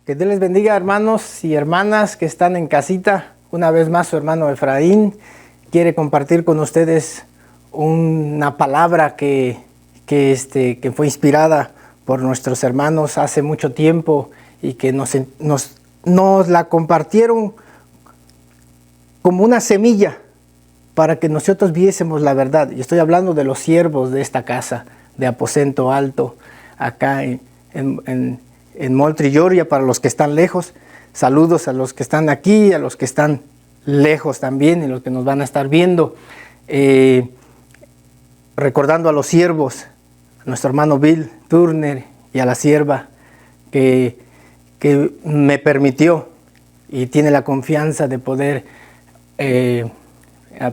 Que Dios les bendiga, hermanos y hermanas que están en casita. Una vez más su hermano Efraín quiere compartir con ustedes una palabra que fue inspirada por nuestros hermanos hace mucho tiempo y que nos la compartieron como una semilla para que nosotros viésemos la verdad. Y estoy hablando de los siervos de esta casa de Aposento Alto, acá en Moultrie, Georgia, para los que están lejos. Saludos a los que están aquí, a los que están lejos también y los que nos van a estar viendo. Recordando a los siervos, a nuestro hermano Bill Turner y a la sierva que me permitió y tiene la confianza de poder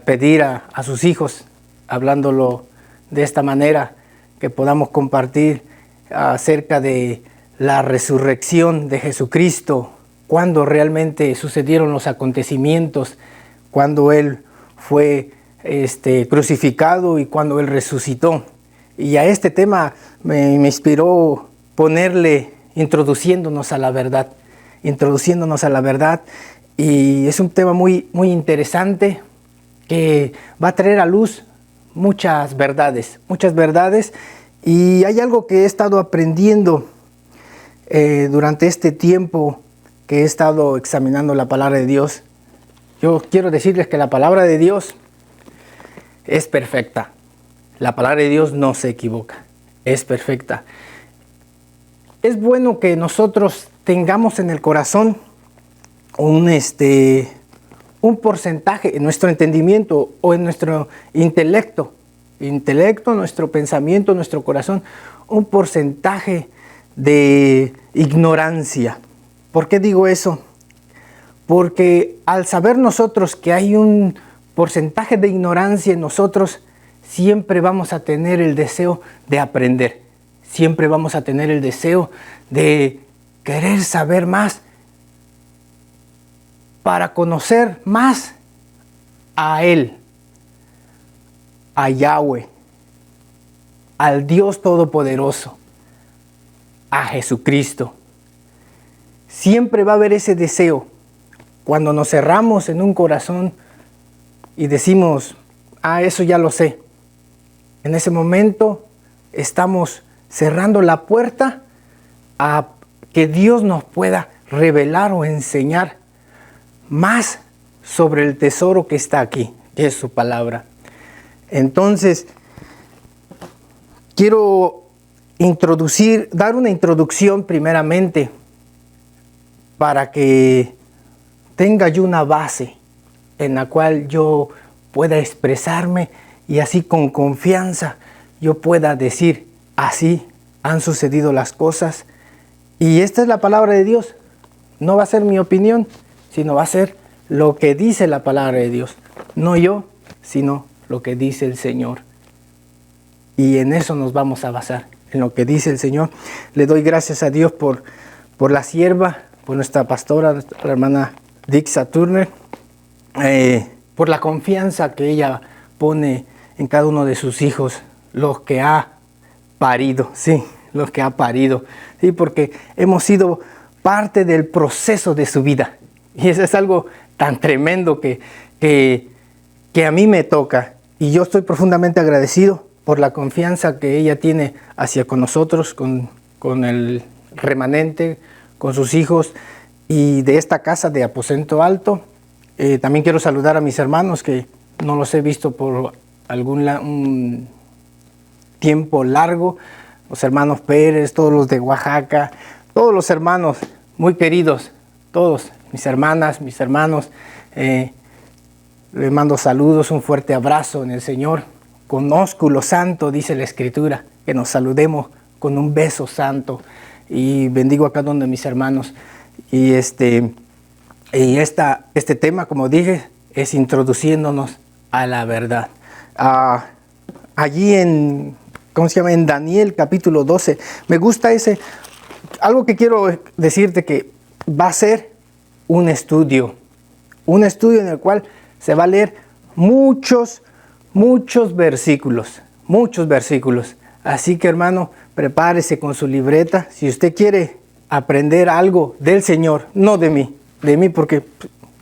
pedir a sus hijos, hablándolo de esta manera, que podamos compartir acerca de la resurrección de Jesucristo, cuando realmente sucedieron los acontecimientos, cuando Él fue crucificado y cuando Él resucitó. Y a este tema me inspiró introduciéndonos a la verdad, y es un tema muy, muy interesante que va a traer a luz muchas verdades, y hay algo que he estado aprendiendo durante este tiempo que he estado examinando la palabra de Dios. Yo quiero decirles que la palabra de Dios es perfecta. La palabra de Dios no se equivoca, es perfecta. Es bueno que nosotros tengamos en el corazón un porcentaje en nuestro entendimiento o en nuestro intelecto, nuestro pensamiento, nuestro corazón, un porcentaje de ignorancia. ¿Por qué digo eso? Porque al saber nosotros que hay un porcentaje de ignorancia en nosotros, siempre vamos a tener el deseo de aprender, siempre vamos a tener el deseo de querer saber más para conocer más a Él, a Yahweh, al Dios Todopoderoso, a Jesucristo. Siempre va a haber ese deseo. Cuando nos cerramos en un corazón y decimos, eso ya lo sé, en ese momento estamos cerrando la puerta a que Dios nos pueda revelar o enseñar más sobre el tesoro que está aquí, que es su palabra. Entonces, quiero dar una introducción primeramente para que tenga yo una base en la cual yo pueda expresarme y así con confianza yo pueda decir, así han sucedido las cosas. Y esta es la palabra de Dios. No va a ser mi opinión, sino va a ser lo que dice la palabra de Dios. No yo, sino lo que dice el Señor. Y en eso nos vamos a basar, en lo que dice el Señor. Le doy gracias a Dios por la sierva, por nuestra pastora, la hermana Dixa Turner, por la confianza que ella pone en cada uno de sus hijos, los que ha parido, sí, porque hemos sido parte del proceso de su vida. Y eso es algo tan tremendo que a mí me toca. Y yo estoy profundamente agradecido por la confianza que ella tiene hacia con nosotros, con el remanente, con sus hijos y de esta casa de Aposento Alto. También quiero saludar a mis hermanos que no los he visto por un tiempo largo. Los hermanos Pérez, todos los de Oaxaca, todos los hermanos muy queridos, todos, mis hermanas, mis hermanos. Les mando saludos, un fuerte abrazo en el Señor. Con ósculo santo, dice la Escritura, que nos saludemos con un beso santo. Y bendigo a cada uno de mis hermanos. Y este tema, como dije, es introduciéndonos a la verdad. Allí en Daniel capítulo 12, me gusta algo que quiero decirte, que va a ser un estudio en el cual se va a leer muchos versículos. Así que, hermano, prepárese con su libreta. Si usted quiere aprender algo del Señor, no de mí porque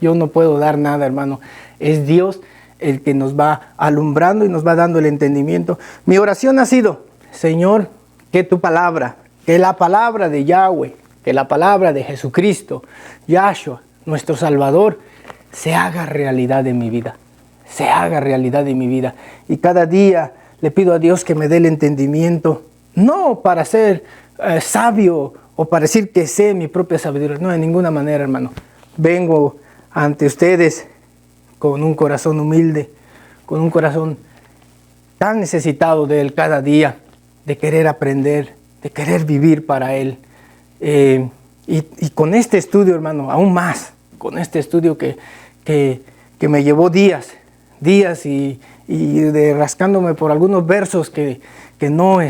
yo no puedo dar nada, hermano. Es Dios el que nos va alumbrando y nos va dando el entendimiento. Mi oración ha sido, Señor, que tu palabra, que la palabra de Yahweh, que la palabra de Jesucristo, Yahshua, nuestro Salvador, se haga realidad en mi vida. Se haga realidad en mi vida. Y cada día le pido a Dios que me dé el entendimiento, no para ser sabio o para decir que sé mi propia sabiduría, no, de ninguna manera, hermano. Vengo ante ustedes con un corazón humilde, con un corazón tan necesitado de Él cada día, de querer aprender, de querer vivir para Él. Y con este estudio, hermano, aún más, con este estudio que me llevó días y de rascándome por algunos versos que no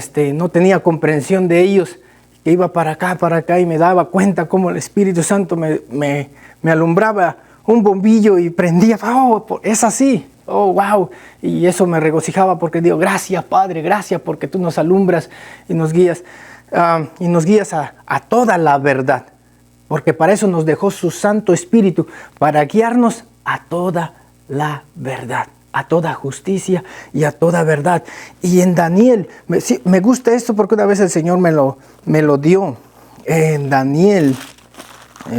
tenía comprensión de ellos, que iba para acá y me daba cuenta cómo el Espíritu Santo me alumbraba un bombillo y prendía, oh, es así, oh, wow, y eso me regocijaba porque digo, gracias Padre, gracias porque tú nos alumbras y nos guías a toda la verdad, porque para eso nos dejó su Santo Espíritu, para guiarnos a toda la verdad, a toda justicia y a toda verdad. Y en Daniel, me gusta esto porque una vez el Señor me lo dio. En Daniel,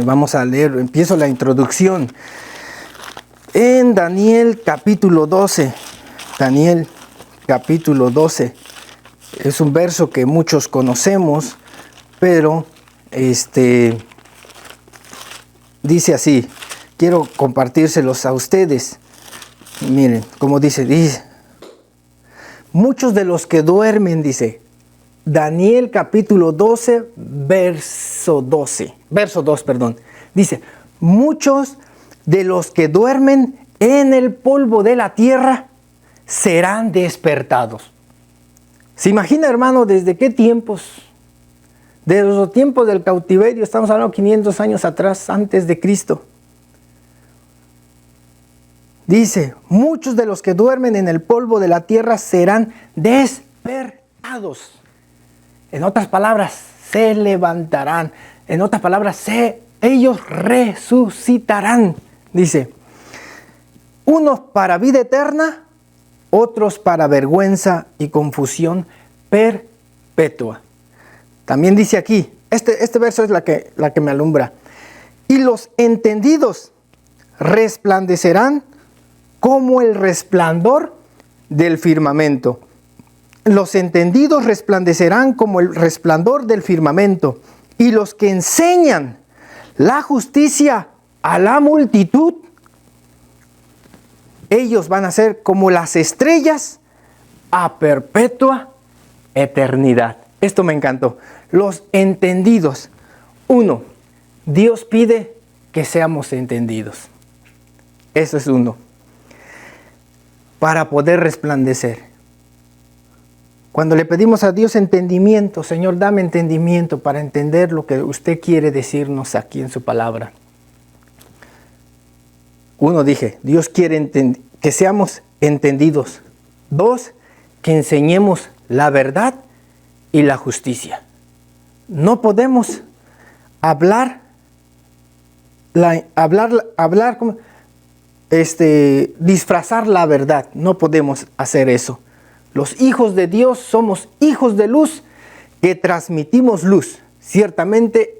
vamos a leer, empiezo la introducción. En Daniel capítulo 12, Daniel capítulo 12, es un verso que muchos conocemos, pero dice así, quiero compartírselos a ustedes. Miren, como dice, muchos de los que duermen, dice, Daniel capítulo 12, verso 2, dice, muchos de los que duermen en el polvo de la tierra serán despertados. ¿Se imagina, hermano, desde qué tiempos? De los tiempos del cautiverio, estamos hablando 500 años atrás, antes de Cristo. Dice, muchos de los que duermen en el polvo de la tierra serán despertados. En otras palabras, se levantarán. En otras palabras, ellos resucitarán. Dice, unos para vida eterna, otros para vergüenza y confusión perpetua. También dice aquí, este verso es la que me alumbra. Y los entendidos resplandecerán como el resplandor del firmamento. Los entendidos resplandecerán como el resplandor del firmamento. Y los que enseñan la justicia a la multitud, ellos van a ser como las estrellas a perpetua eternidad. Esto me encantó. Los entendidos. 1. Dios pide que seamos entendidos. Eso es 1. Para poder resplandecer. Cuando le pedimos a Dios entendimiento, Señor, dame entendimiento para entender lo que usted quiere decirnos aquí en su palabra. 1, dije, Dios quiere que seamos entendidos. 2, que enseñemos la verdad y la justicia. No podemos disfrazar la verdad. No podemos hacer eso. Los hijos de Dios somos hijos de luz que transmitimos luz. Ciertamente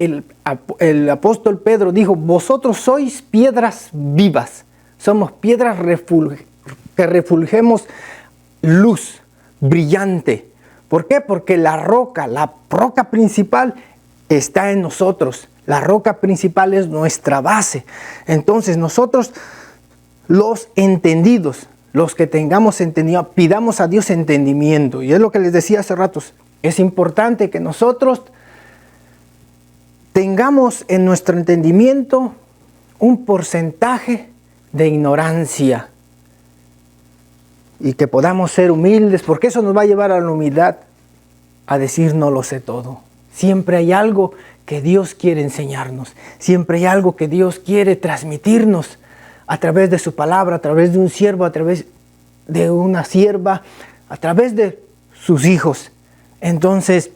el apóstol Pedro dijo, vosotros sois piedras vivas. Somos piedras que refulgemos luz brillante. ¿Por qué? Porque la roca principal está en nosotros. La roca principal es nuestra base. Entonces nosotros, los entendidos, los que tengamos entendido, pidamos a Dios entendimiento. Y es lo que les decía hace ratos. Es importante que nosotros tengamos en nuestro entendimiento un porcentaje de ignorancia. Y que podamos ser humildes, porque eso nos va a llevar a la humildad, a decir no lo sé todo. Siempre hay algo que Dios quiere enseñarnos. Siempre hay algo que Dios quiere transmitirnos a través de su palabra, a través de un siervo, a través de una sierva, a través de sus hijos. Entonces,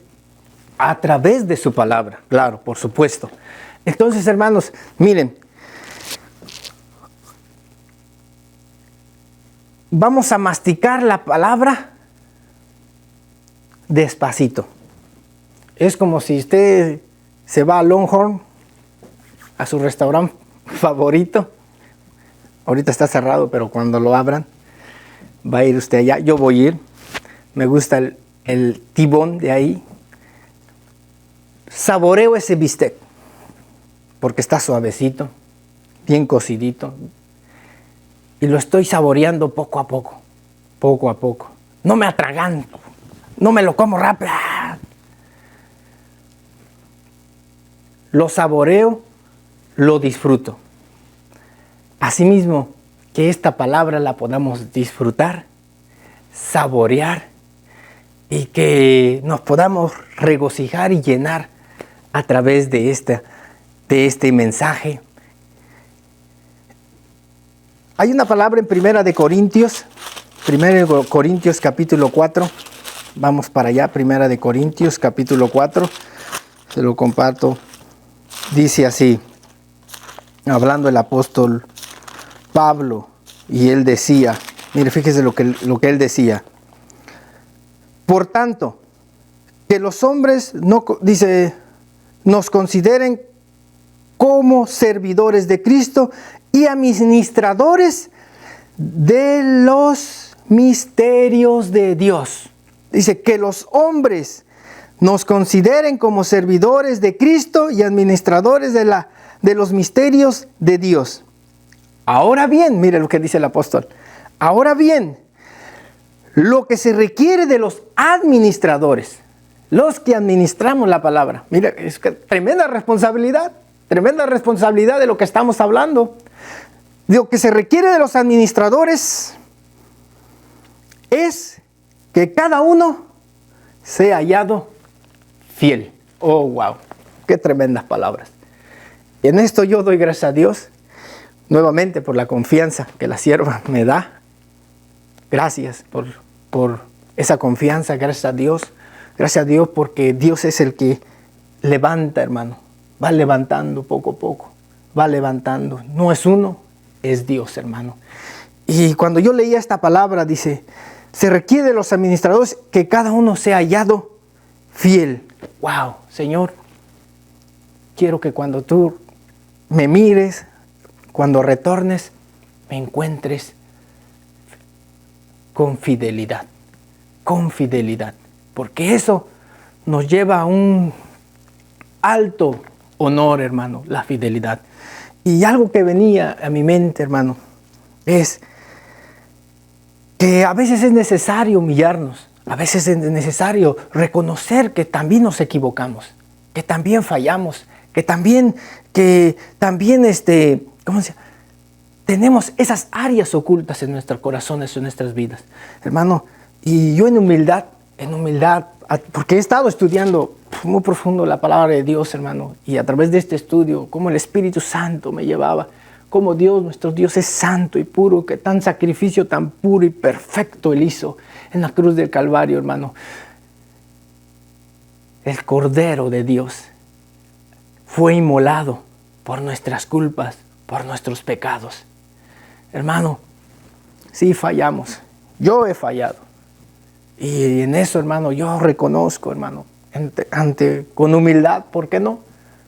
A través de su palabra, claro, por supuesto. Entonces, hermanos, miren, vamos a masticar la palabra despacito. Es como si usted se va a Longhorn, a su restaurante favorito. Ahorita está cerrado, pero cuando lo abran, va a ir usted allá. Yo voy a ir. Me gusta el tibón de ahí. Saboreo ese bistec, porque está suavecito, bien cocidito. Y lo estoy saboreando poco a poco, poco a poco. No me atraganto, no me lo como rápido. Lo saboreo, lo disfruto. Asimismo, que esta palabra la podamos disfrutar, saborear y que nos podamos regocijar y llenar a través de este mensaje. Hay una palabra en Primera de Corintios capítulo 4. Vamos para allá, Primera de Corintios capítulo 4. Se lo comparto. Dice así, hablando el apóstol Pablo, y él decía, mire, fíjese lo que él decía. Por tanto, que los hombres nos consideren como servidores de Cristo y administradores de los misterios de Dios. Dice que los hombres nos consideren como servidores de Cristo y administradores de los misterios de Dios. Ahora bien, mire lo que dice el apóstol. Ahora bien, lo que se requiere de los administradores, los que administramos la palabra. Mira, es que tremenda responsabilidad de lo que estamos hablando. Lo que se requiere de los administradores es que cada uno sea hallado fiel. Oh, wow, qué tremendas palabras. Y en esto yo doy gracias a Dios nuevamente por la confianza que la sierva me da. Gracias por esa confianza, gracias a Dios. Gracias a Dios porque Dios es el que levanta, hermano. Va levantando poco a poco. Va levantando. No es uno, es Dios, hermano. Y cuando yo leía esta palabra, dice, se requiere de los administradores que cada uno sea hallado fiel. Wow, Señor, quiero que cuando tú me mires, cuando retornes, me encuentres con fidelidad. Con fidelidad. Porque eso nos lleva a un alto honor, hermano, la fidelidad. Y algo que venía a mi mente, hermano, es que a veces es necesario humillarnos, a veces es necesario reconocer que también nos equivocamos, que también fallamos, que también ¿cómo se llama? Tenemos esas áreas ocultas en nuestros corazones, en nuestras vidas, hermano. Y yo en humildad, porque he estado estudiando muy profundo la palabra de Dios, hermano, y a través de este estudio, cómo el Espíritu Santo me llevaba, cómo Dios, nuestro Dios es santo y puro, que tan sacrificio tan puro y perfecto Él hizo en la cruz del Calvario, hermano. El Cordero de Dios fue inmolado por nuestras culpas, por nuestros pecados. Hermano, sí fallamos, yo he fallado. Y en eso, hermano, yo reconozco, hermano, con humildad, ¿por qué no?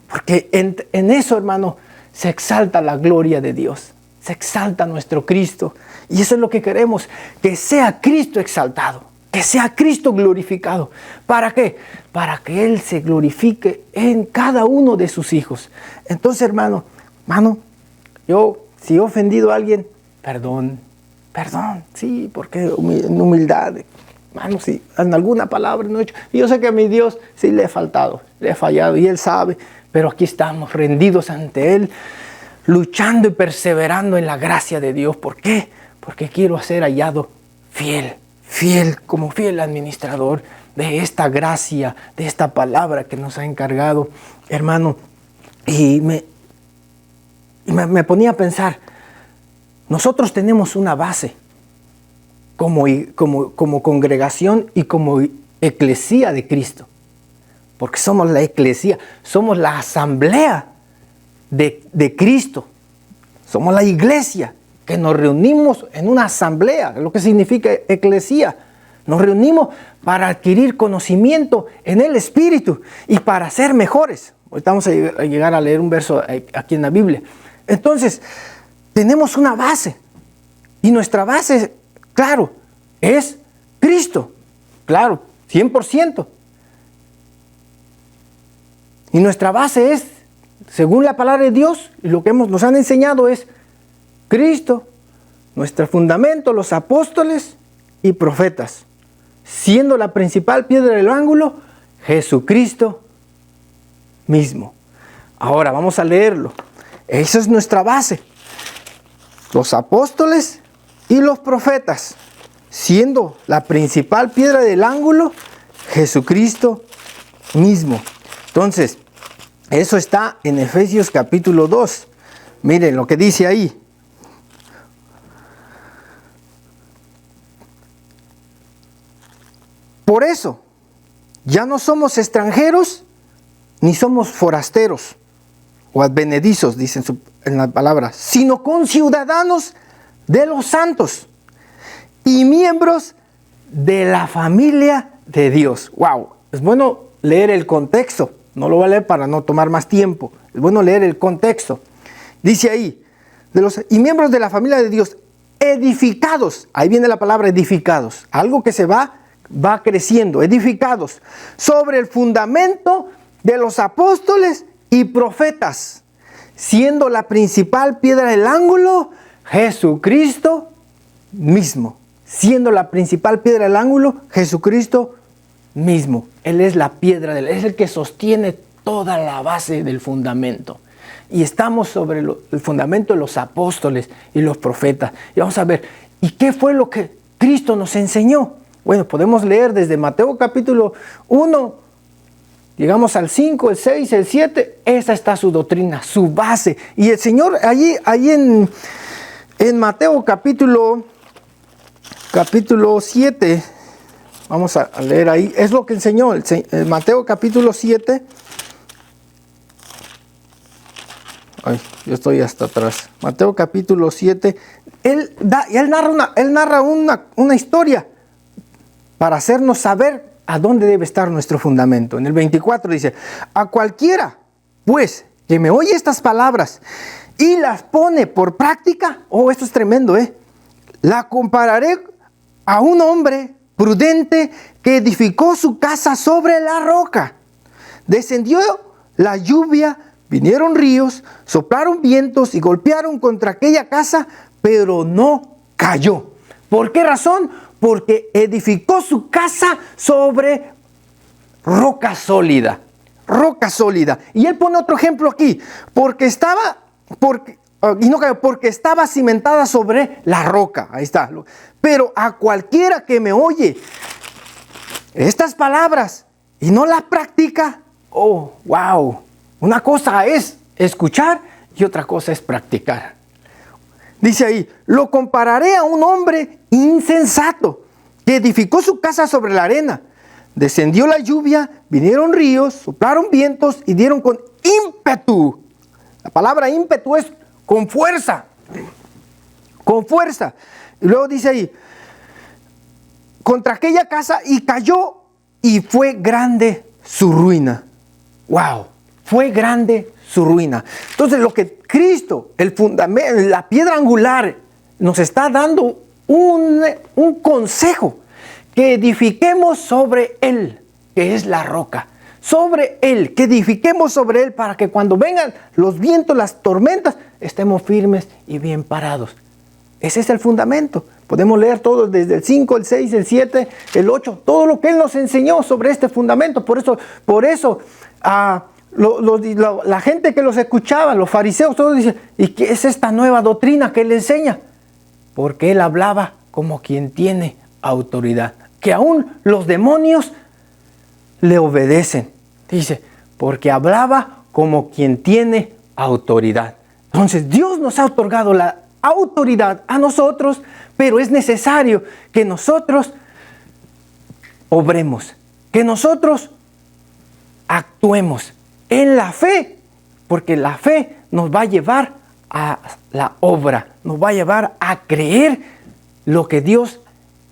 Porque en eso, hermano, se exalta la gloria de Dios, se exalta nuestro Cristo. Y eso es lo que queremos, que sea Cristo exaltado, que sea Cristo glorificado. ¿Para qué? Para que Él se glorifique en cada uno de sus hijos. Entonces, hermano, yo, si he ofendido a alguien, perdón, sí, porque en humildad, hermano, si en alguna palabra no he hecho, yo sé que a mi Dios sí le he faltado, le he fallado y Él sabe, pero aquí estamos rendidos ante Él, luchando y perseverando en la gracia de Dios. ¿Por qué? Porque quiero ser hallado fiel como fiel administrador de esta gracia, de esta palabra que nos ha encargado, hermano. Y me ponía a pensar, nosotros tenemos una base como congregación y como eclesía de Cristo. porque somos la eclesía, somos la asamblea de Cristo. Somos la iglesia que nos reunimos en una asamblea, lo que significa eclesía. Nos reunimos para adquirir conocimiento en el Espíritu y para ser mejores. Ahorita vamos a llegar a leer un verso aquí en la Biblia. Entonces, tenemos una base. Y nuestra base, claro, es Cristo. Claro, 100%. Y nuestra base es, según la palabra de Dios, y lo que nos han enseñado es Cristo, nuestro fundamento, los apóstoles y profetas, siendo la principal piedra del ángulo, Jesucristo mismo. Ahora vamos a leerlo. Esa es nuestra base. Los apóstoles y los profetas, siendo la principal piedra del ángulo, Jesucristo mismo. Entonces, eso está en Efesios capítulo 2. Miren lo que dice ahí. Por eso, ya no somos extranjeros ni somos forasteros o advenedizos, dicen en la palabra, sino conciudadanos de los santos y miembros de la familia de Dios. ¡Wow! Es bueno leer el contexto. No lo voy a leer para no tomar más tiempo. Es bueno leer el contexto. Dice ahí, y miembros de la familia de Dios, edificados. Ahí viene la palabra edificados. Algo que se va creciendo. Edificados sobre el fundamento de los apóstoles y profetas, siendo la principal piedra del ángulo, Jesucristo mismo. Siendo la principal piedra del ángulo, Jesucristo mismo. Él es la piedra, es el que sostiene toda la base del fundamento. Y estamos sobre el fundamento de los apóstoles y los profetas. Y vamos a ver, ¿y qué fue lo que Cristo nos enseñó? Bueno, podemos leer desde Mateo capítulo 1, llegamos al 5, el 6, el 7. Esa está su doctrina, su base. Y el Señor allí en Mateo capítulo 7, vamos a leer ahí, es lo que enseñó el Mateo capítulo 7. Ay, yo estoy hasta atrás. Mateo capítulo 7. Él narra una historia para hacernos saber a dónde debe estar nuestro fundamento. En el 24 dice, a cualquiera, pues, que me oye estas palabras y las pone por práctica, esto es tremendo, la compararé a un hombre prudente que edificó su casa sobre la roca. Descendió la lluvia, vinieron ríos, soplaron vientos y golpearon contra aquella casa, pero no cayó. ¿Por qué razón? Porque edificó su casa sobre roca sólida. Roca sólida. Y él pone otro ejemplo aquí. Porque estaba cimentada sobre la roca. Ahí está. Pero a cualquiera que me oye estas palabras y no las practica, wow. Una cosa es escuchar y otra cosa es practicar. Dice ahí, lo compararé a un hombre insensato que edificó su casa sobre la arena. Descendió la lluvia, vinieron ríos, soplaron vientos y dieron con ímpetu. La palabra ímpetu es con fuerza. Con fuerza. Y luego dice ahí, contra aquella casa y cayó y fue grande su ruina. ¡Wow! Fue grande su ruina. Entonces lo que Cristo, el fundamento, la piedra angular, nos está dando un consejo, que edifiquemos sobre Él, que es la roca. Sobre Él, que edifiquemos sobre Él para que cuando vengan los vientos, las tormentas, estemos firmes y bien parados. Ese es el fundamento. Podemos leer todo desde el 5, el 6, el 7, el 8, todo lo que Él nos enseñó sobre este fundamento. Por eso la gente que los escuchaba, los fariseos, todos dicen, ¿y qué es esta nueva doctrina que Él enseña? Porque Él hablaba como quien tiene autoridad, que aún los demonios le obedecen. Dice, porque hablaba como quien tiene autoridad. Entonces Dios nos ha otorgado la autoridad a nosotros, pero es necesario que nosotros obremos, que nosotros actuemos en la fe, porque la fe nos va a llevar a la obra, nos va a llevar a creer lo que Dios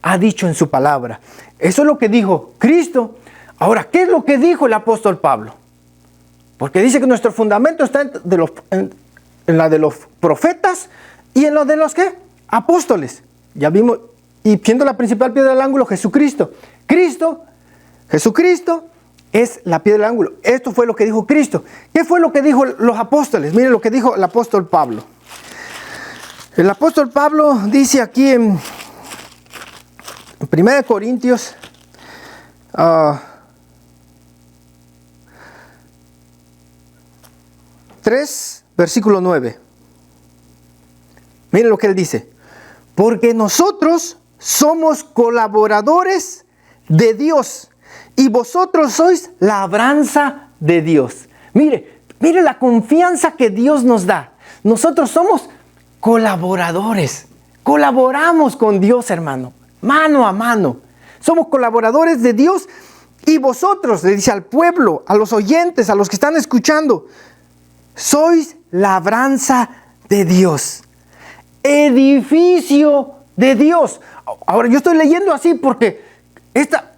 ha dicho en su palabra. Eso es lo que dijo Cristo. Ahora, ¿qué es lo que dijo el apóstol Pablo? Porque dice que nuestro fundamento está en la de los profetas y en lo de los ¿qué? Apóstoles. Ya vimos, y siendo la principal piedra del ángulo Jesucristo. Jesucristo es la piedra del ángulo. Esto fue lo que dijo Cristo. ¿Qué fue lo que dijo los apóstoles? Miren lo que dijo el apóstol Pablo. El apóstol Pablo dice aquí en 1 Corintios 3, versículo 9. Miren lo que él dice. Porque nosotros somos colaboradores de Dios y vosotros sois labranza de Dios. Mire la confianza que Dios nos da. Nosotros somos colaboradores. Colaboramos con Dios, hermano, mano a mano. Somos colaboradores de Dios y vosotros, le dice al pueblo, a los oyentes, a los que están escuchando, sois labranza de Dios. Edificio de Dios. Ahora yo estoy leyendo así porque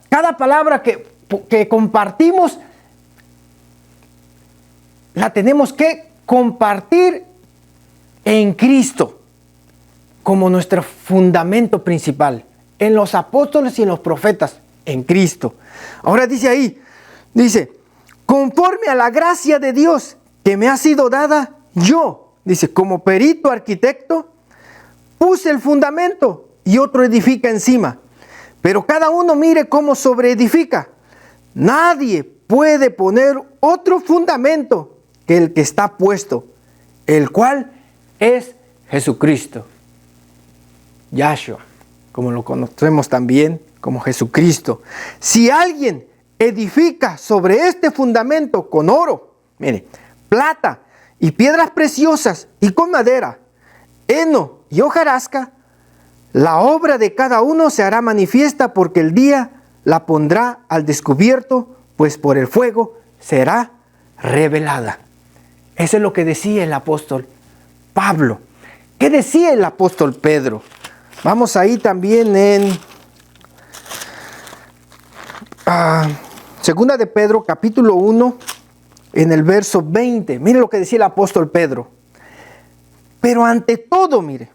cada palabra que compartimos la tenemos que compartir en Cristo como nuestro fundamento principal, en los apóstoles y en los profetas, en Cristo. Ahora dice conforme a la gracia de Dios que me ha sido dada, yo, dice, como perito arquitecto, puse el fundamento y otro edifica encima. Pero cada uno mire cómo sobreedifica. Nadie puede poner otro fundamento que el que está puesto, el cual es Jesucristo. Yahshua, como lo conocemos también como Jesucristo. Si alguien edifica sobre este fundamento con oro, mire, plata y piedras preciosas y con madera, heno y hojarasca, la obra de cada uno se hará manifiesta porque el día la pondrá al descubierto, pues por el fuego será revelada. Eso es lo que decía el apóstol Pablo. ¿Qué decía el apóstol Pedro? Vamos ahí también en Segunda de Pedro, capítulo 1, en el verso 20. Mire lo que decía el apóstol Pedro. Pero ante todo, mire,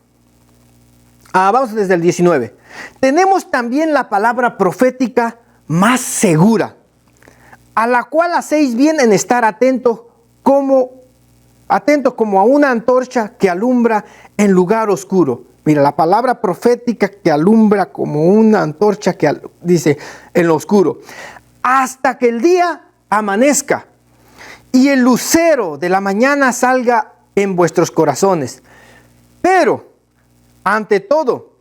vamos desde el 19. Tenemos también la palabra profética más segura, a la cual hacéis bien en estar atentos como a una antorcha que alumbra en lugar oscuro. Mira, la palabra profética que alumbra como una antorcha que dice en lo oscuro. Hasta que el día amanezca y el lucero de la mañana salga en vuestros corazones. Pero, ante todo,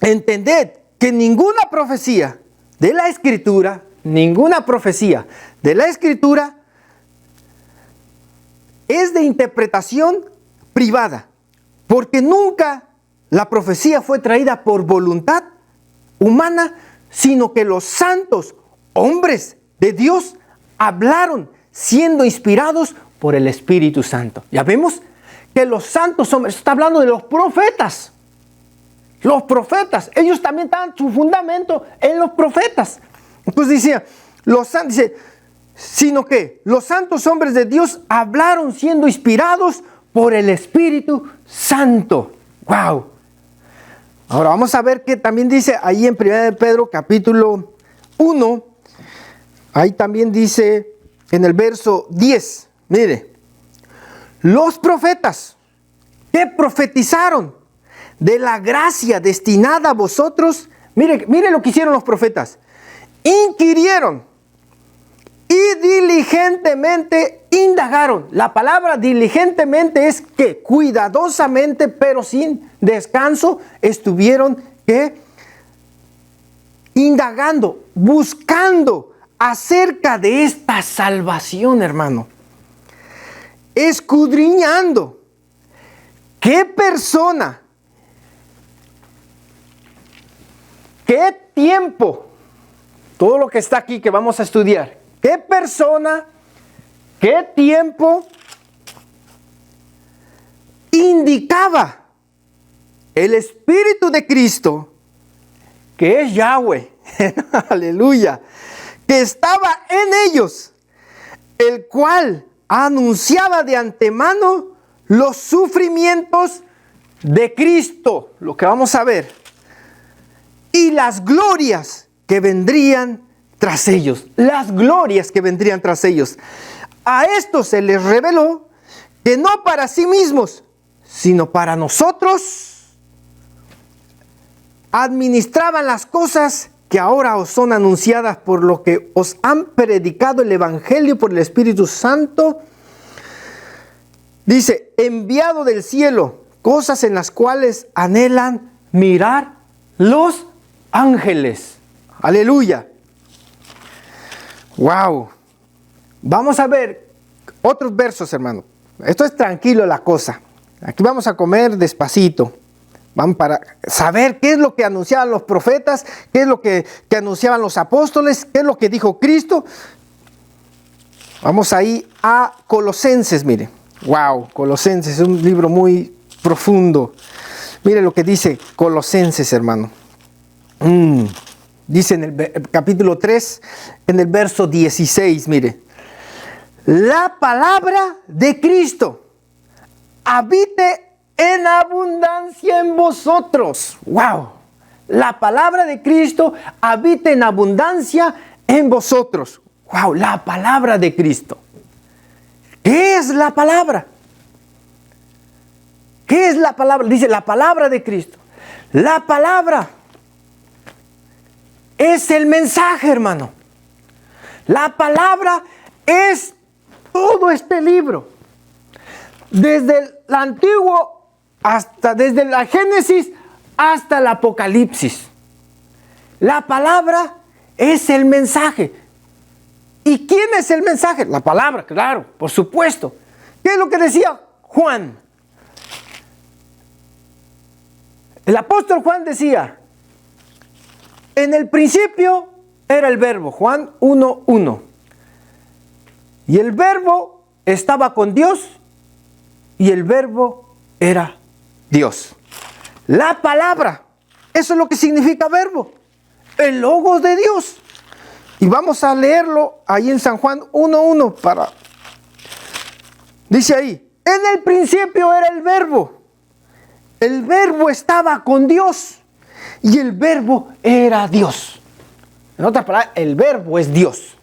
entended que ninguna profecía de la Escritura es de interpretación privada, porque nunca la profecía fue traída por voluntad humana, sino que los santos hombres de Dios hablaron siendo inspirados por el Espíritu Santo. Ya vemos que los santos hombres, está hablando de los profetas. Los profetas, ellos también estaban su fundamento en los profetas. Entonces decía, sino que los santos hombres de Dios hablaron siendo inspirados por el Espíritu Santo. ¡Wow! Ahora vamos a ver que también dice ahí en 1 de Pedro capítulo 1, ahí también dice en el verso 10, mire, los profetas que profetizaron de la gracia destinada a vosotros, mire lo que hicieron los profetas, inquirieron y diligentemente indagaron. La palabra diligentemente es que cuidadosamente, pero sin descanso, estuvieron indagando, buscando acerca de esta salvación, hermano. Escudriñando qué persona, qué tiempo, todo lo que está aquí que vamos a estudiar, qué persona, qué tiempo indicaba el Espíritu de Cristo, que es Yahweh, aleluya, que estaba en ellos, el cual anunciaba de antemano los sufrimientos de Cristo, lo que vamos a ver, y las glorias que vendrían tras ellos, las glorias que vendrían tras ellos. A estos se les reveló que no para sí mismos, sino para nosotros, administraban las cosas que ahora os son anunciadas por lo que os han predicado el Evangelio por el Espíritu Santo. Dice, enviado del cielo, cosas en las cuales anhelan mirar los ángeles. Aleluya. Wow. Vamos a ver otros versos, hermano. Esto es tranquilo la cosa. Aquí vamos a comer despacito. Vamos para saber qué es lo que anunciaban los profetas, qué es lo que anunciaban los apóstoles, qué es lo que dijo Cristo. Vamos ahí a Colosenses, mire. Wow, Colosenses es un libro muy profundo. Mire lo que dice Colosenses, hermano. Dice en el capítulo 3, en el verso 16, mire. La palabra de Cristo habite en abundancia en vosotros. Wow. La palabra de Cristo habita en abundancia en vosotros. Wow, la palabra de Cristo. ¿Qué es la palabra? ¿Qué es la palabra? Dice la palabra de Cristo. La palabra es el mensaje, hermano. La palabra es todo este libro. Desde el antiguo desde la Génesis hasta el Apocalipsis. La palabra es el mensaje. ¿Y quién es el mensaje? La palabra, claro, por supuesto. ¿Qué es lo que decía Juan? El apóstol Juan decía, en el principio era el verbo, Juan 1:1. Y el verbo estaba con Dios y el verbo era Dios. La palabra, eso es lo que significa verbo, el logos de Dios. Y vamos a leerlo ahí en San Juan 1:1 para... Dice ahí, en el principio era el verbo estaba con Dios y el verbo era Dios. En otras palabras, el verbo es Dios.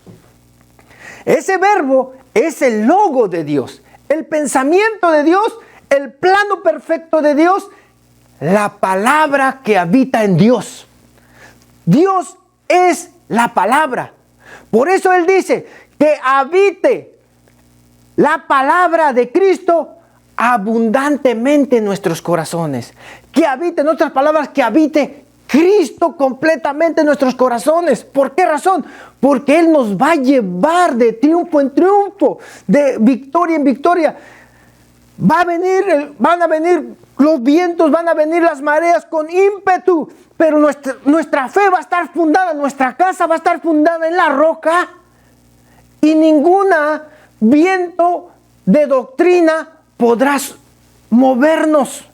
Ese verbo es el logo de Dios, el pensamiento de Dios, el plano perfecto de Dios, la palabra que habita en Dios. Dios es la palabra. Por eso Él dice que habite la palabra de Cristo abundantemente en nuestros corazones. Que habite, en otras palabras, que habite Cristo completamente en nuestros corazones. ¿Por qué razón? Porque Él nos va a llevar de triunfo en triunfo, de victoria en victoria. Van a venir los vientos, van a venir las mareas con ímpetu, pero nuestra fe va a estar fundada, nuestra casa va a estar fundada en la roca y ningún viento de doctrina podrá movernos.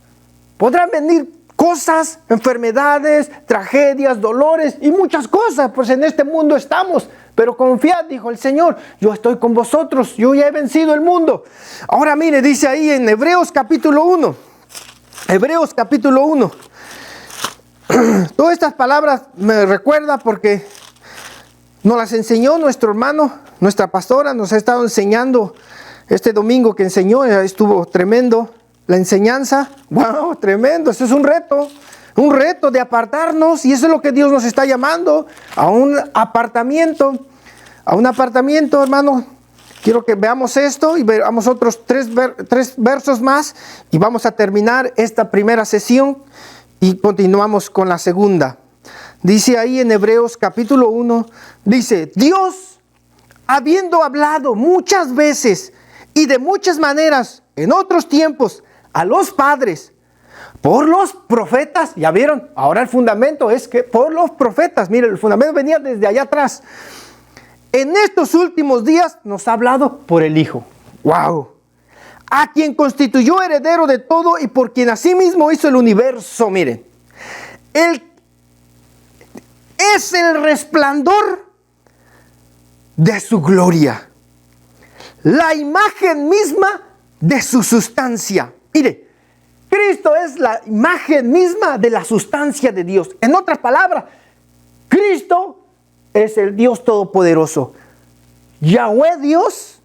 Podrán venir cosas, enfermedades, tragedias, dolores y muchas cosas, pues en este mundo estamos. Pero confiad, dijo el Señor, yo estoy con vosotros, yo ya he vencido el mundo. Ahora mire, dice ahí en Hebreos capítulo 1. Hebreos capítulo 1. Todas estas palabras me recuerda porque nos las enseñó nuestro hermano, nuestra pastora, nos ha estado enseñando este domingo que enseñó, estuvo tremendo la enseñanza. ¡Wow! Tremendo, eso es un reto de apartarnos, y eso es lo que Dios nos está llamando, a un apartamiento, hermano. Quiero que veamos esto y veamos otros tres versos más y vamos a terminar esta primera sesión y continuamos con la segunda. Dice ahí en Hebreos capítulo 1, dice, Dios, habiendo hablado muchas veces y de muchas maneras en otros tiempos a los padres, por los profetas, ya vieron, ahora el fundamento es que por los profetas, miren, el fundamento venía desde allá atrás, en estos últimos días nos ha hablado por el Hijo. ¡Wow! A quien constituyó heredero de todo y por quien asimismo hizo el universo. Miren, Él es el resplandor de su gloria, la imagen misma de su sustancia. Mire, Cristo es la imagen misma de la sustancia de Dios. En otras palabras, Cristo es el Dios Todopoderoso. Yahweh Dios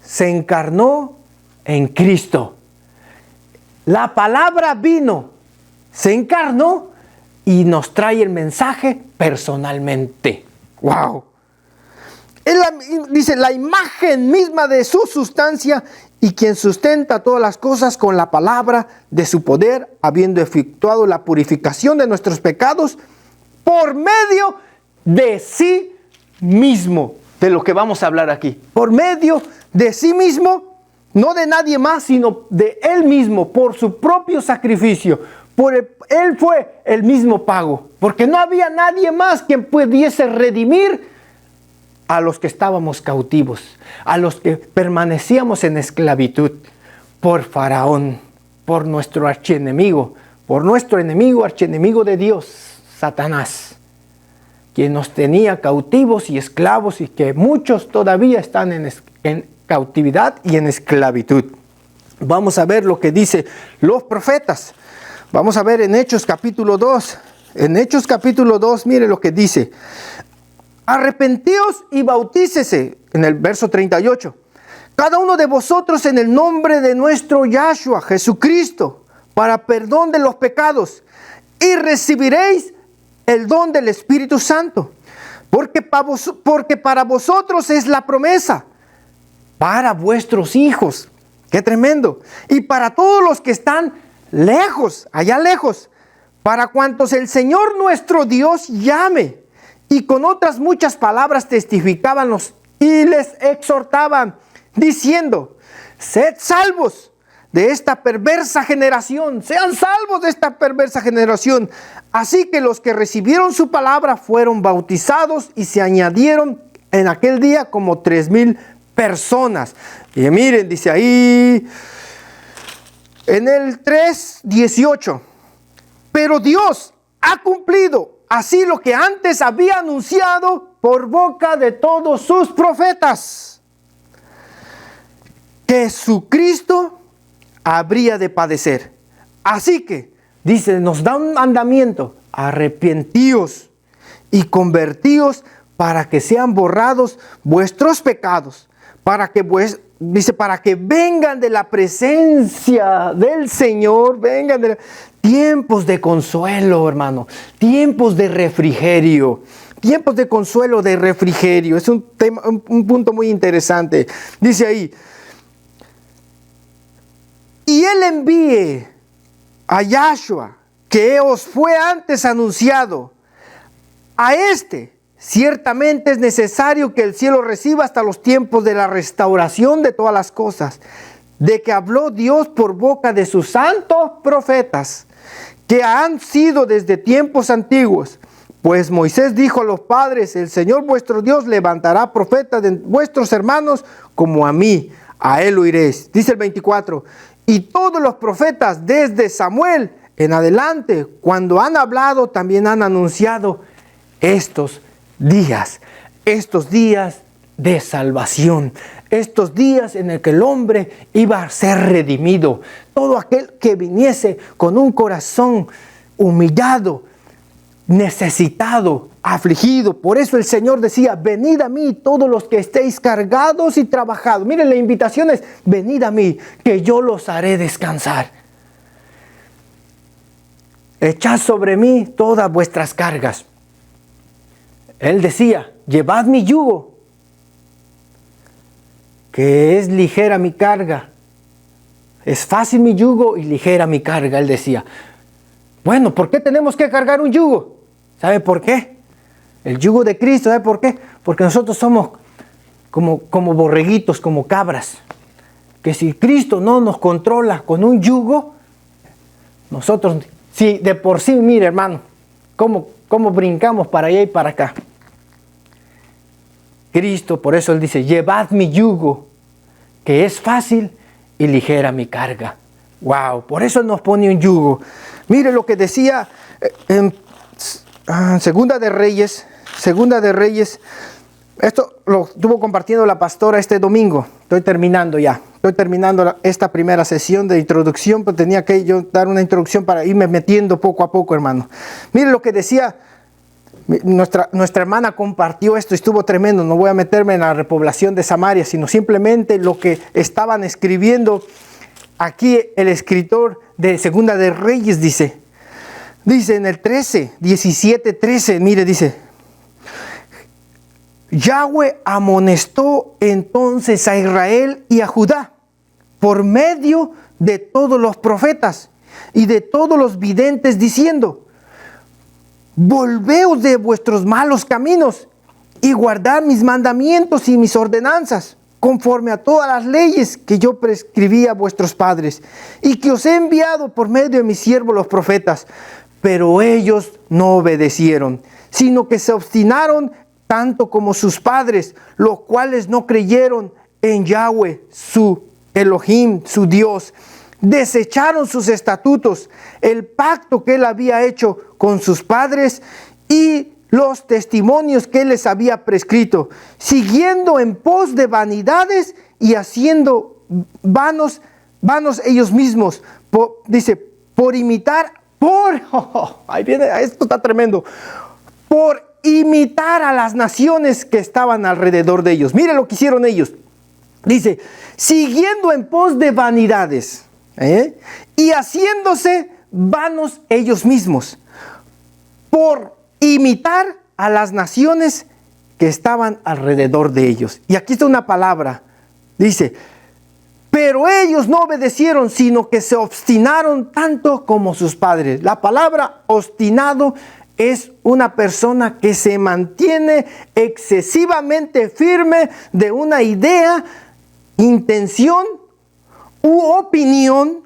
se encarnó en Cristo. La palabra vino, se encarnó y nos trae el mensaje personalmente. ¡Wow! Dice la imagen misma de su sustancia y quien sustenta todas las cosas con la palabra de su poder, habiendo efectuado la purificación de nuestros pecados por medio de sí mismo. De lo que vamos a hablar aquí. Por medio de sí mismo, no de nadie más, sino de Él mismo, por su propio sacrificio. Él fue el mismo pago, porque no había nadie más quien pudiese redimir a los que estábamos cautivos, a los que permanecíamos en esclavitud por Faraón, por nuestro archienemigo, por nuestro enemigo, archienemigo de Dios, Satanás, quien nos tenía cautivos y esclavos y que muchos todavía están en cautividad y en esclavitud. Vamos a ver lo que dicen los profetas. Vamos a ver en Hechos capítulo 2. En Hechos capítulo 2, mire lo que dice. Arrepentíos y bautícese, en el verso 38. Cada uno de vosotros en el nombre de nuestro Yahshua, Jesucristo, para perdón de los pecados, y recibiréis el don del Espíritu Santo. Porque para vosotros es la promesa, para vuestros hijos. ¡Qué tremendo! Y para todos los que están lejos, allá lejos, para cuantos el Señor nuestro Dios llame. Y con otras muchas palabras testificaban y les exhortaban, diciendo, sed salvos de esta perversa generación, sean salvos de esta perversa generación. Así que los que recibieron su palabra fueron bautizados y se añadieron en aquel día como 3,000 personas. Y miren, dice ahí en el 3:18, pero Dios ha cumplido así lo que antes había anunciado por boca de todos sus profetas, que su Cristo habría de padecer. Así que, dice, nos da un mandamiento: arrepentíos y convertíos para que sean borrados vuestros pecados, para que vengan de la presencia del Señor, vengan de tiempos de consuelo, hermano, tiempos de refrigerio, tiempos de consuelo, de refrigerio. Es un punto muy interesante. Dice ahí, y Él envíe a Yahshua, que os fue antes anunciado, a este. Ciertamente es necesario que el cielo reciba hasta los tiempos de la restauración de todas las cosas, de que habló Dios por boca de sus santos profetas, que han sido desde tiempos antiguos. Pues Moisés dijo a los padres, el Señor vuestro Dios levantará profetas de vuestros hermanos como a mí, a él oiréis. Dice el 24, y todos los profetas desde Samuel en adelante, cuando han hablado, también han anunciado estos días de salvación, estos días en el que el hombre iba a ser redimido. Todo aquel que viniese con un corazón humillado, necesitado, afligido. Por eso el Señor decía, venid a mí todos los que estéis cargados y trabajados. Miren, la invitación es, venid a mí, que yo los haré descansar. Echad sobre mí todas vuestras cargas. Él decía, llevad mi yugo, que es ligera mi carga. Es fácil mi yugo y ligera mi carga, él decía. Bueno, ¿por qué tenemos que cargar un yugo? ¿Sabe por qué? El yugo de Cristo, ¿sabe por qué? Porque nosotros somos como borreguitos, como cabras. Que si Cristo no nos controla con un yugo, nosotros, si de por sí, mire hermano, cómo brincamos para allá y para acá. Cristo, por eso Él dice, llevad mi yugo, que es fácil y ligera mi carga. Wow, por eso nos pone un yugo. Mire lo que decía en Segunda de Reyes. Esto lo estuvo compartiendo la pastora este domingo. Estoy terminando esta primera sesión de introducción, pero tenía que yo dar una introducción para irme metiendo poco a poco, hermano. Mire lo que decía. Nuestra hermana compartió esto, estuvo tremendo. No voy a meterme en la repoblación de Samaria, sino simplemente lo que estaban escribiendo aquí el escritor de Segunda de Reyes. Dice en el 17:13, mire, dice: Yahweh amonestó entonces a Israel y a Judá por medio de todos los profetas y de todos los videntes, diciendo: volveos de vuestros malos caminos y guardad mis mandamientos y mis ordenanzas, conforme a todas las leyes que yo prescribí a vuestros padres y que os he enviado por medio de mis siervos los profetas. Pero ellos no obedecieron, sino que se obstinaron tanto como sus padres, los cuales no creyeron en Yahweh, su Elohim, su Dios. Desecharon sus estatutos, el pacto que Él había hecho con sus padres y los testimonios que Él les había prescrito, siguiendo en pos de vanidades y haciendo vanos ellos mismos. Por imitar, ahí viene, esto está tremendo, por imitar a las naciones que estaban alrededor de ellos. Mire lo que hicieron ellos. Dice, siguiendo en pos de vanidades, y haciéndose vanos ellos mismos, por imitar a las naciones que estaban alrededor de ellos. Y aquí está una palabra, dice, pero ellos no obedecieron, sino que se obstinaron tanto como sus padres. La palabra obstinado es una persona que se mantiene excesivamente firme de una idea, intención u opinión,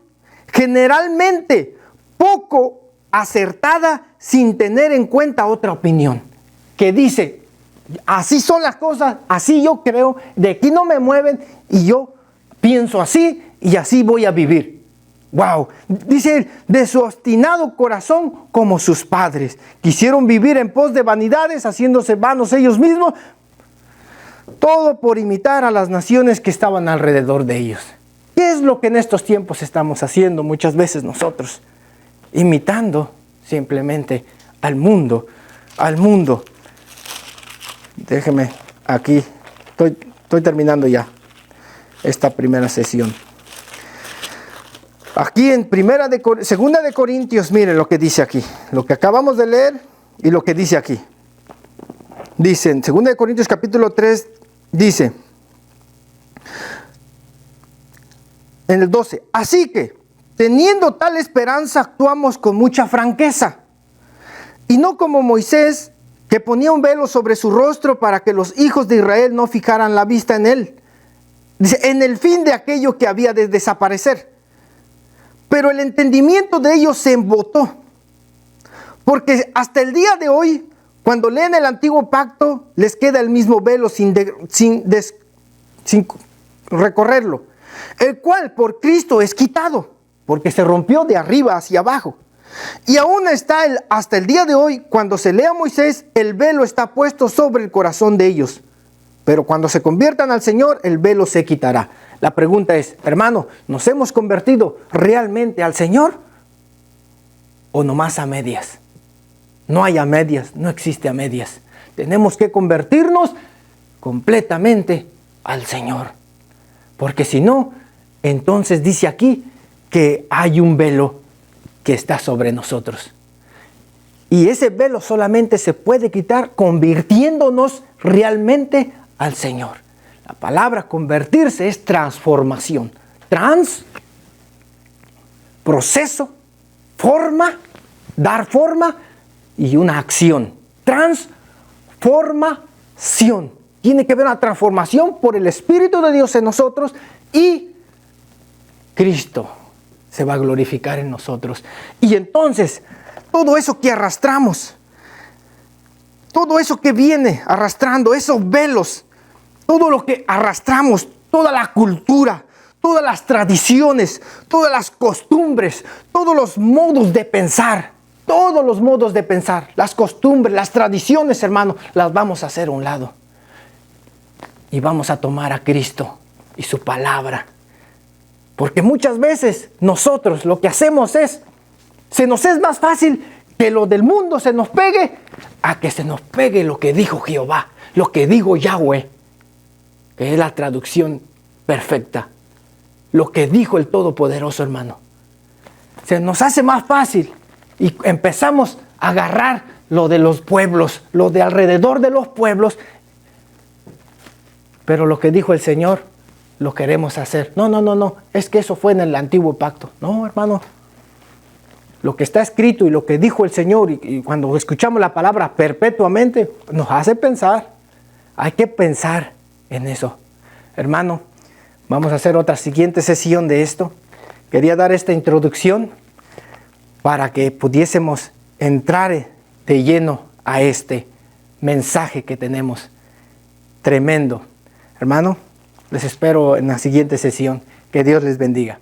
generalmente poco acertada, sin tener en cuenta otra opinión, que dice, así son las cosas, así yo creo, de aquí no me mueven y yo pienso así y así voy a vivir. Wow, dice él, de su obstinado corazón como sus padres, quisieron vivir en pos de vanidades, haciéndose vanos ellos mismos, todo por imitar a las naciones que estaban alrededor de ellos. ¿Qué es lo que en estos tiempos estamos haciendo muchas veces nosotros? Imitando simplemente al mundo. Déjeme aquí, estoy terminando ya esta primera sesión. Aquí en Segunda de Corintios, miren lo que dice aquí, lo que acabamos de leer y lo que dice aquí. Dice en Segunda de Corintios capítulo 3, dice en el 12, así que teniendo tal esperanza actuamos con mucha franqueza, y no como Moisés, que ponía un velo sobre su rostro para que los hijos de Israel no fijaran la vista en él. Dice, en el fin de aquello que había de desaparecer. Pero el entendimiento de ellos se embotó, porque hasta el día de hoy, cuando leen el antiguo pacto, les queda el mismo velo sin recorrerlo, el cual por Cristo es quitado, porque se rompió de arriba hacia abajo. Y aún está hasta el día de hoy, cuando se lee a Moisés, el velo está puesto sobre el corazón de ellos. Pero cuando se conviertan al Señor, el velo se quitará. La pregunta es, hermano, ¿nos hemos convertido realmente al Señor? ¿O nomás a medias? No hay a medias, no existe a medias. Tenemos que convertirnos completamente al Señor. Porque si no, entonces dice aquí que hay un velo que está sobre nosotros. Y ese velo solamente se puede quitar convirtiéndonos realmente al Señor. La palabra convertirse es transformación. Proceso, forma, dar forma y una acción. Transformación. Tiene que haber una transformación por el Espíritu de Dios en nosotros y Cristo se va a glorificar en nosotros. Y entonces, todo eso que arrastramos, todo eso que viene arrastrando, esos velos, todo lo que arrastramos, toda la cultura, todas las tradiciones, todas las costumbres, todos los modos de pensar, las costumbres, las tradiciones, hermano, las vamos a hacer a un lado. Y vamos a tomar a Cristo y su palabra. Porque muchas veces nosotros lo que hacemos es, se nos es más fácil que lo del mundo se nos pegue, a que se nos pegue lo que dijo Jehová, lo que dijo Yahweh, que es la traducción perfecta. Lo que dijo el Todopoderoso, hermano. Se nos hace más fácil y empezamos a agarrar lo de los pueblos, lo de alrededor de los pueblos. Pero lo que dijo el Señor, lo queremos hacer. No, es que eso fue en el antiguo pacto. No, hermano. Lo que está escrito y lo que dijo el Señor, y cuando escuchamos la palabra perpetuamente, nos hace pensar. Hay que pensar en eso. Hermano, vamos a hacer otra siguiente sesión de esto. Quería dar esta introducción para que pudiésemos entrar de lleno a este mensaje que tenemos. Tremendo. Hermano, les espero en la siguiente sesión. Que Dios les bendiga.